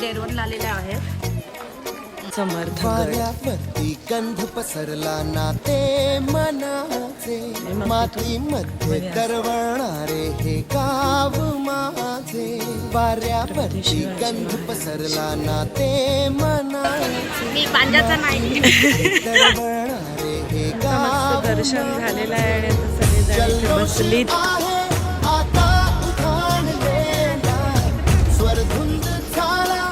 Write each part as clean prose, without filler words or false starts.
डेरवणला आलेले आहेत. समर्थ वाऱ्यावरती गंध पसरला नाते मनाचे, मातीमध्ये तरवणारे हे गाव माझे. वाऱ्यावरती गंध पसरला नाते मनाचे, मी पांजाचा नाही. तरवणारे हे गाव दर्शन झालेलं आहे आणि आता सगळेजण इथे बसलीत. आता उधाणलेला स्वरधुंद झाला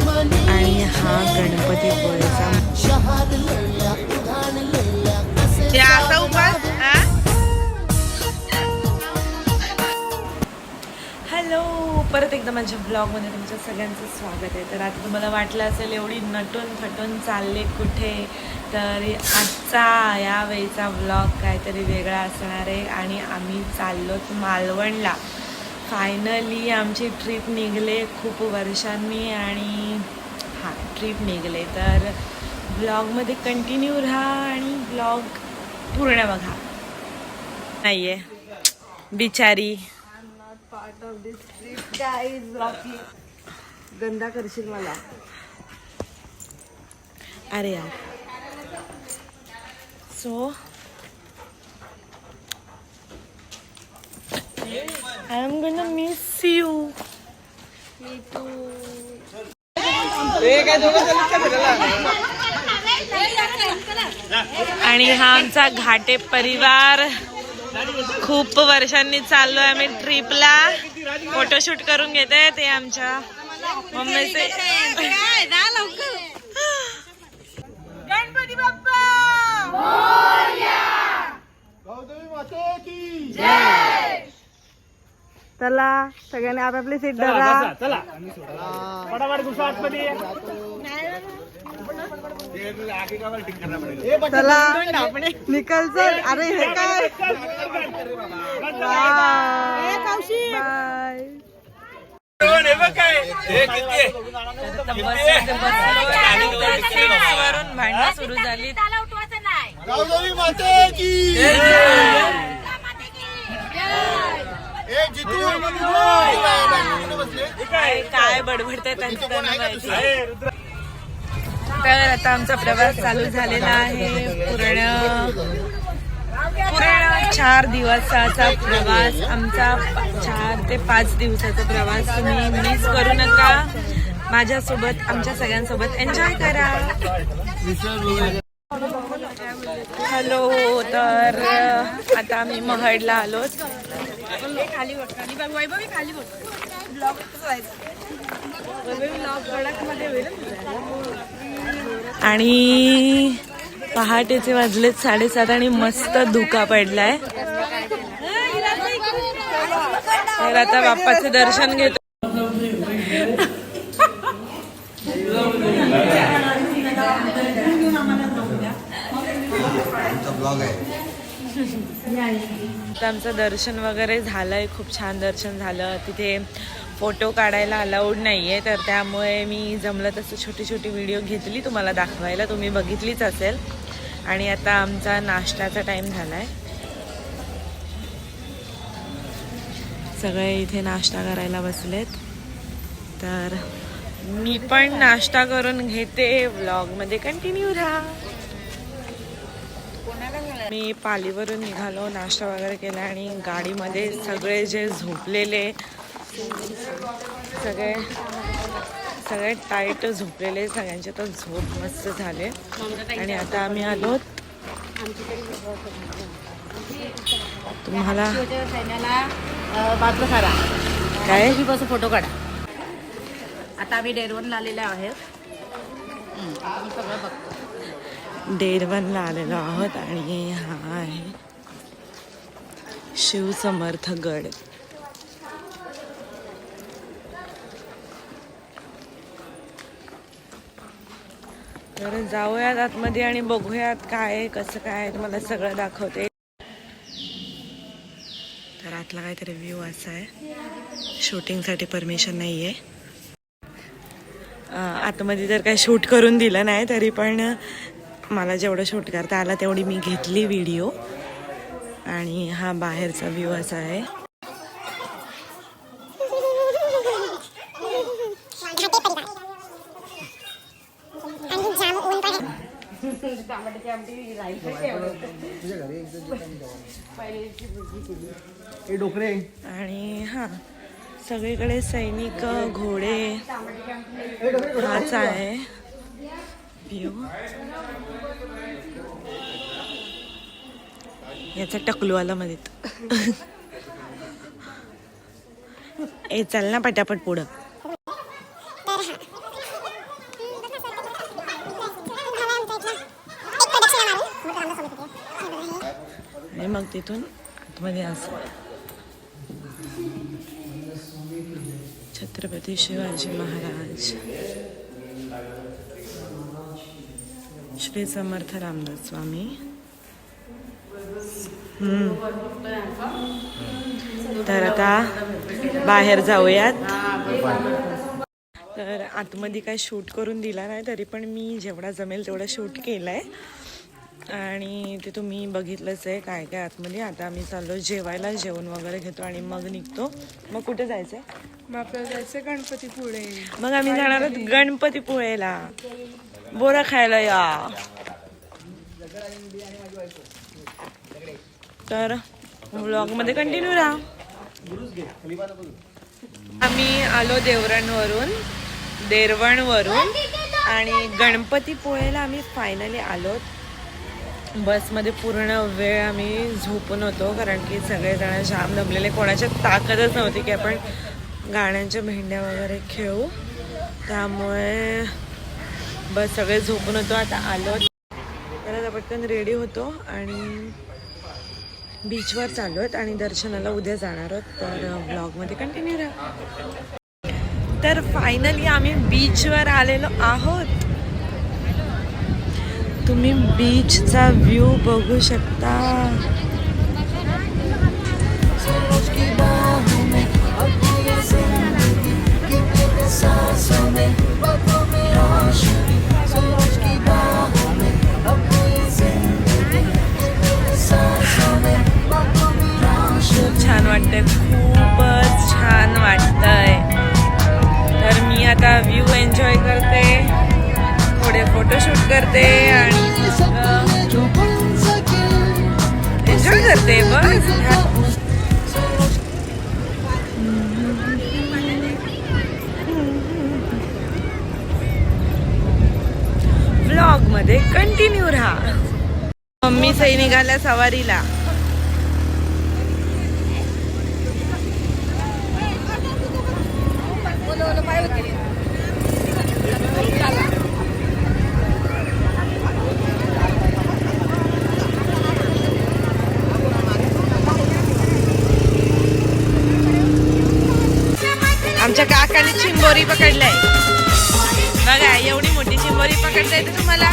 मनी. आणि हा गणपती पोळेचा शहादलेल्या उधाणलेल्या असे असा उपास. हॅलो, परत एकदा माझ्या ब्लॉगमध्ये तुमच्या सगळ्यांचं स्वागत आहे. तर आता तुम्हाला वाटलं असेल एवढी नटून थटून चालले कुठे, तर आजचा यावेळीचा ब्लॉग काहीतरी वेगळा असणार आहे. आणि आम्ही चाललोत मालवणला. फायनली आमची ट्रिप निघले खूप वर्षांनी आणि हां ट्रिप निघले. तर ब्लॉगमध्ये कंटिन्यू राहा आणि ब्लॉग पूर्ण बघा. नाही आहे बिचारी. गंदा करशील मला. अरे यार. So I am gonna miss you. मी तू आणि हा आमचा घाटे परिवार. खूप वर्षांनी चाललोय आम्ही ट्रिपला. फोटोशूट करून घेते ते आमच्या मम्मीचे. गणपती बाप्पा चला सगळ्यांनी आपापली सीट धरा. चला फटाफट घुसा आतमध्ये. चला निकल चल. अरे हे काय वरून भांडणं सुरू झाली. काय बडबडते त्यांचं त्यांना माहिती. तर आता आमचा प्रवास चालू झालेला आहे. पूर्ण 4 दिवसाचा प्रवास आमचा. 4 ते 5 दिवसाचा प्रवास तुम्ही मिस करू नका. माझ्यासोबत आमच्या सगळ्यांसोबत एन्जॉय करा. हॅलो, तर आता आम्ही महडला आलोत. आणि पहाटेचे वाजलेत 7:30 आणि मस्त धुका पडलाय. तर आता बाप्पाचे दर्शन घेतो. आमचं दर्शन वगैरे झालंय. खूप छान दर्शन झालं. तिथे फोटो काढायला अलाउड नाही आहे, तर त्यामुळे मी जमलं तसं छोटी छोटी व्हिडिओ घेतली तुम्हाला दाखवायला. तुम्ही बघितलीच असेल. आणि आता आमचा नाश्त्याचा टाईम झाला आहे. सगळे इथे नाश्ता करायला बसलेत. तर मी पण नाश्ता करून घेते. व्लॉगमध्ये कंटिन्यू राहा. मी पालीवरून निघालो, नाश्ता वगैरे केला आणि गाडीमध्ये सगळे जे झोपलेले सगळे टाईट झोपलेले, सगळ्यांचे तर झोप मस्त झाले. आणि आता आम्ही आलो तुम्हाला काय फोटो काढा. आता आम्ही डेरवणला आलेले आहेत. सगळं बघतो. डेरवणला आलेलो आहोत. आणि हा आहे शिवसमर्थ गड. तर जाऊयात आतमध्ये आणि बघूयात काय कसं काय. तुम्हाला सगळं दाखवते. तर आतला काहीतरी व्ह्यू असा आहे. शूटिंगसाठी परमिशन नाही आहे आतमध्ये. तर काही शूट करून दिलं नाही, तरी पण मला जेवढं शूट करता आला तेवढी मी घेतली व्हिडिओ. आणि हा बाहेरचा व्ह्यू असा आहे. टमाट्याची आमटी राहायचं तुझ्या घरी हे डोकरे आणि हा सगळीकडे सैनिक घोडे हाच आहे व्ह्यू. याचा टकलू आला मध्ये ए चल ना पटापट पुढं. आणि मग तिथून आतमध्ये असं छत्रपती शिवाजी महाराज, श्री समर्थ रामदास स्वामी. तर आता बाहेर जाऊयात. तर आतमध्ये काय शूट करून दिला नाही, तरी पण मी जेवढा जमेल तेवढा शूट केलाय आणि ते तुम्ही बघितलंच आहे काय काय आतमध्ये. आता आम्ही चाललो जेवायला, जेवण वगैरे घेतो आणि मग निघतो. मग कुठे जायचंय? मग आपल्याला जायचं गणपतीपुळे. मग आम्ही जाणार आहोत गणपतीपुळेला, बोरा खायला या. तर व्लॉग मध्ये कंटिन्यू राहा. आम्ही आलो देरवणवरून आणि गणपतीपुळेला आम्ही फायनली आलो. बसमध्ये पूर्ण वेळ आम्ही झोपून होतो कारण की सगळेजण जाम दमलेले, कोणाच्या ताकदच नव्हती की आपण गाण्यांच्या भेंड्या वगैरे खेळू. त्यामुळे बस सगळे झोपून होतो. आता आलो तर आता पटकन रेडी होतो आणि बीचवर चालू आहेत आणि दर्शनाला उद्या जाणार आहोत. तर ब्लॉगमध्ये कंटिन्यू राहा. तर फायनली आम्ही बीचवर आलेलो आहोत. तुम्ही बीचचा व्ह्यू बघू शकता. खूप छान वाटतंय, खूपच छान वाटतंय. तर मी आता व्ह्यू एन्जॉय करते, थोडे फोटोशूट करते आणि एन्जॉय करते बस. व्लॉग मध्ये कंटिन्यू राहा. मम्मी सई निघाल्या सवारीला. आमच्या काकाने चिंबोरी पकडलाय बघा. एवढी मोठी चिंबोरी पकडता येते तुम्हाला?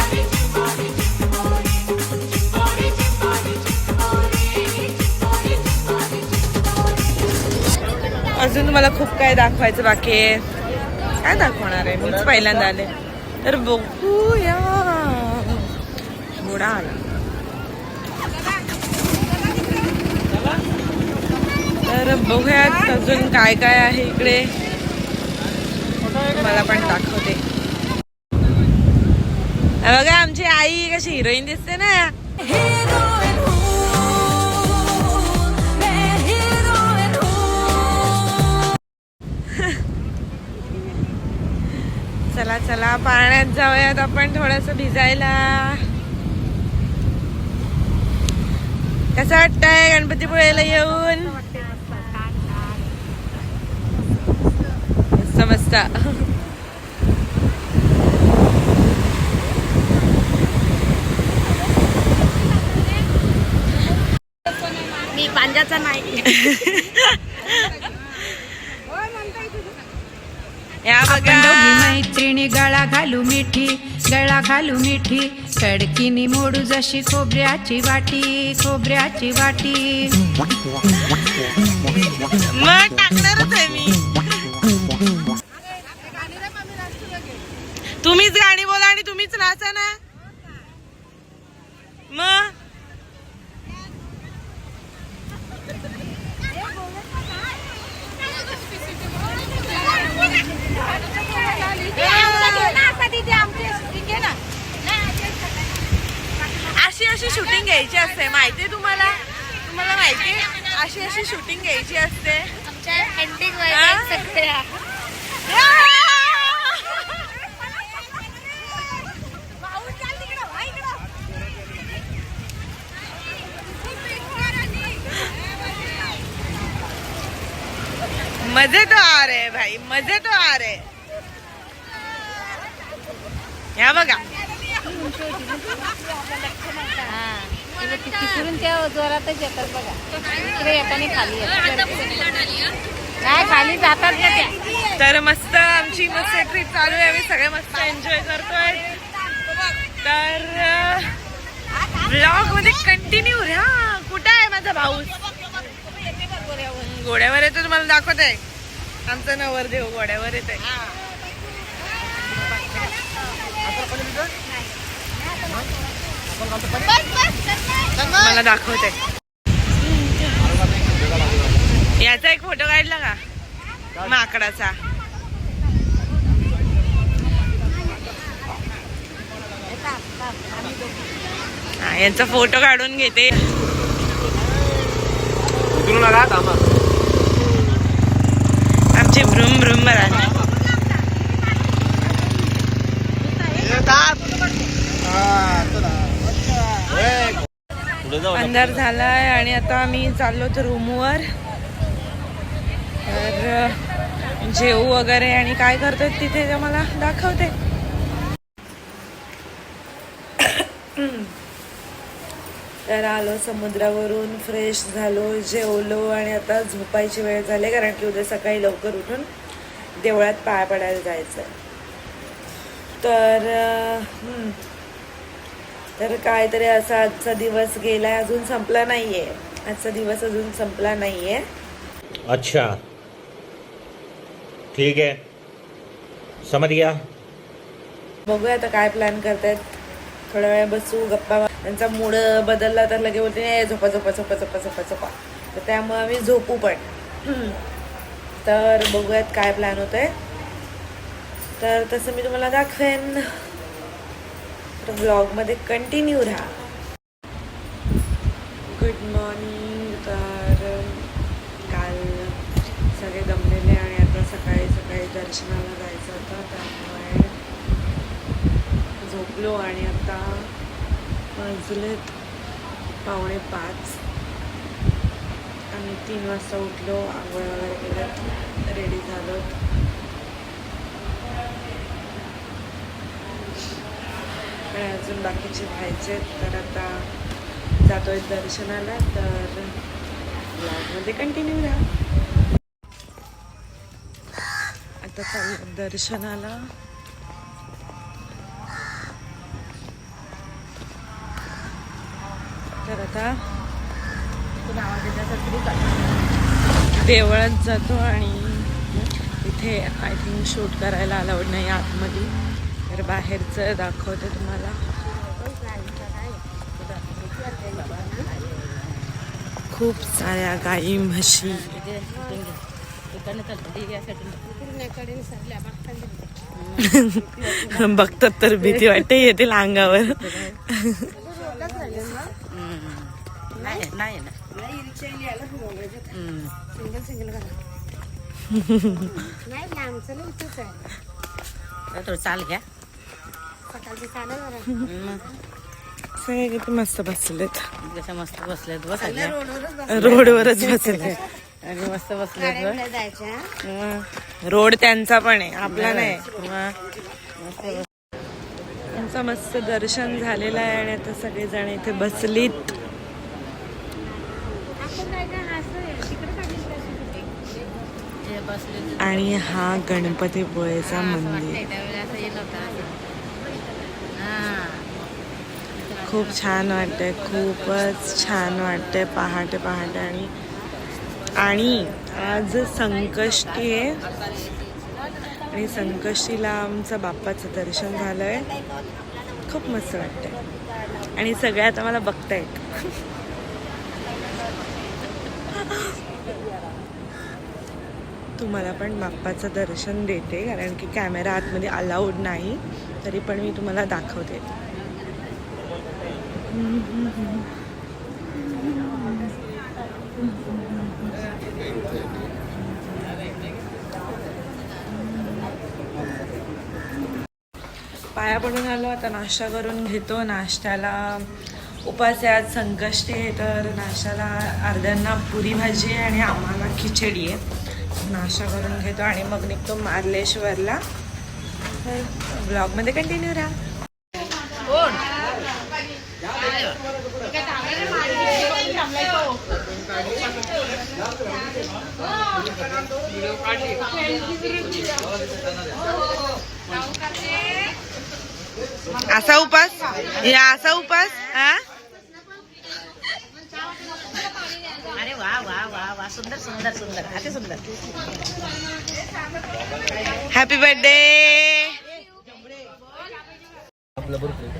अजून तुम्हाला खूप काय दाखवायचं बाकी आहे. काय दाखवणार आहे, मीच पहिल्यांदा आले. तर बघूया. घोडा आला. तर बघूयात अजून काय काय आहे इकडे, मला पण दाखवते. बघा आमची आई कशी हिरोईन दिसते ना. चला चला पाण्यात जाऊयात आपण थोडंसं भिजायला. कसं वाटतंय गणपतीपुळेला येऊन? मस्त मस्त. मी पांजाचा नाही. या बघा मैत्रिणी गळा घालू मिठी, गळा घालू मिठी, कडकीनी मोडू जशी खोबऱ्याची वाटी, खोबऱ्याची वाटी. मग टाकणारच आहे मी. तुम्हीच गाणी बोला आणि तुम्हीच नाचा ना. मग अशी शूटिंग घ्यायची असते, माहितीये तुम्हाला? तुम्हाला माहितीये अशी शूटिंग घ्यायची असते. मजे तो आ रहे भाई, मजे तो आ रहे. या बघा तिकडून त्या जोरातच येतात बघा. इकडे येताना खाली काय खाली जातात का त्या. तर मस्त आमची मस्त ट्रिप चालू आहे. आम्ही सगळे मस्त एन्जॉय करतोय. तर ब्लॉग मध्ये कंटिन्यू राहा. कुठं आहे माझा भाऊ? घोड्यावर येतो, तुम्हाला दाखवत आहे. आमचा नवरदेव घोड्यावर येत आहे. मला दाखवते. याचा एक फोटो काढला का माकडाचा? यांचा फोटो काढून घेते. आमचे भ्रुम भ्रुम राहते. अंधार झालाय आणि आता आम्ही चाललो तर रूमवर. तर जेवू वगैरे आणि काय करतोय तिथे ते मला दाखवते. तर आलो समुद्रावरून, फ्रेश झालो, जेवलो आणि आता झोपायची वेळ झाली, कारण की उद्या सकाळी लवकर उठून देवळात पाया पडायला जायचं. तर काहीतरी असा आजचा दिवस गेलाय, अजून संपला नाहीये. आजचा दिवस अजून संपला नाहीये. अच्छा ठीक है, समझ गया. बघूया आता काय प्लॅन करतायत. थोड्या वेळ बसू, गप्पा. त्यांचा मूड बदलला तर लगे बोलते झोपा झोपा झोपा झोपा झोपा झोपा. तर त्यामुळे आम्ही झोपू पण. तर बघूयात काय प्लॅन होत आहे. तर तसं मी तुम्हाला दाखवेन. तर ब्लॉगमध्ये कंटिन्यू राहा. Good morning. तर काल सगळे दमलेले आणि आता सकाळी सकाळी दर्शनाला जायचं होतं, त्यामुळे झोपलो. आणि आता वाजलेत 4:45. आम्ही 3 वाजता उठलो, आंघोळ वगैरे केलं, रेडी झालो. आणि अजून बाकीचे व्हायचे. तर आता जातोय दर्शनाला. तर ब्लॉगमध्ये कंटिन्यू राहा. आता चालू दर्शनाला. तर आता देवळात जातो आणि इथे आय थिंक शूट करायला अलाउड नाही आतमध्ये. तर बाहेरचं दाखवते तुम्हाला. खूप साऱ्या गाई म्हशी. बघतात तर भीती वाटते, येतील अंगावर. चाल घ्या. सगळे किती मस्त बसलेत. जसं मस्त बसलेत बसायला रोडवरच बसले आणि मस्त बसलेत. रोड त्यांचा पण आहे, आपला नाही. त्यांचं मस्त दर्शन झालेलं आहे आणि आता सगळेजण इथे बसलीत. आणि हा गणपतीपुळेचा मंदिर खूप छान वाटतंय. खूपच छान वाटतंय पहाटे पहाटे. आणि आज संकष्टी आहे आणि संकष्टीला आमचं बाप्पाचं दर्शन झालंय. खूप मस्त वाटतंय आणि सगळे आता मला बघतायत. तुम्हाला पण बाप्पाचं दर्शन देते, कारण की कॅमेरा आतमध्ये अलाउड नाही, तरी पण मी तुम्हाला दाखवते. पाया पडून आलो, आता नाश्ता करून घेतो. नाश्त्याला उपास आहे, आज संकष्टी आहे, तर नाश्त्याला अर्ध्यांना पुरी भाजी आहे आणि आम्हाला खिचडी आहे. नाश्ता करून घेतो आणि मग निघतो मार्लेश्वरला. तर ब्लॉगमध्ये कंटिन्यू राहा. असा उपास, या असा उपास. हा, अरे वा वा वा वा, सुंदर सुंदर सुंदर, अति सुंदर. Happy birthday.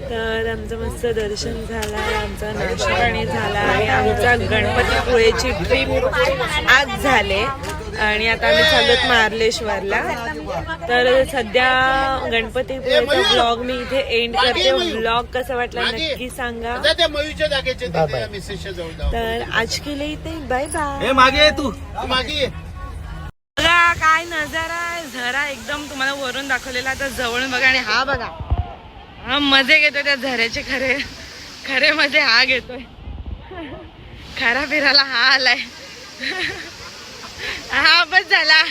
तर आमचं मस्त दर्शन झालं, आमचा नाश्ता पाणी झाला आणि आमचा गणपतीपुळेची ट्रिप आज झाले आणि आता आम्ही चाललोत मार्लेश्वरला. तर सध्या गणपतीपुळेचा ब्लॉग मी इथे एंड करते. ब्लॉग कसा वाटला नक्की सांगा. तर आज के लिए इथे बाय बाय. मागे तू बघा काय नजारा आहे, झरा एकदम तुम्हाला वरून दाखवलेला, आता जवळून बघा. आणि हा बघा, हा मजे घेतोय त्या झऱ्याचे. खरे मजे हा घेतोय. खरा फिरायला हा आलाय. हा बस झाला.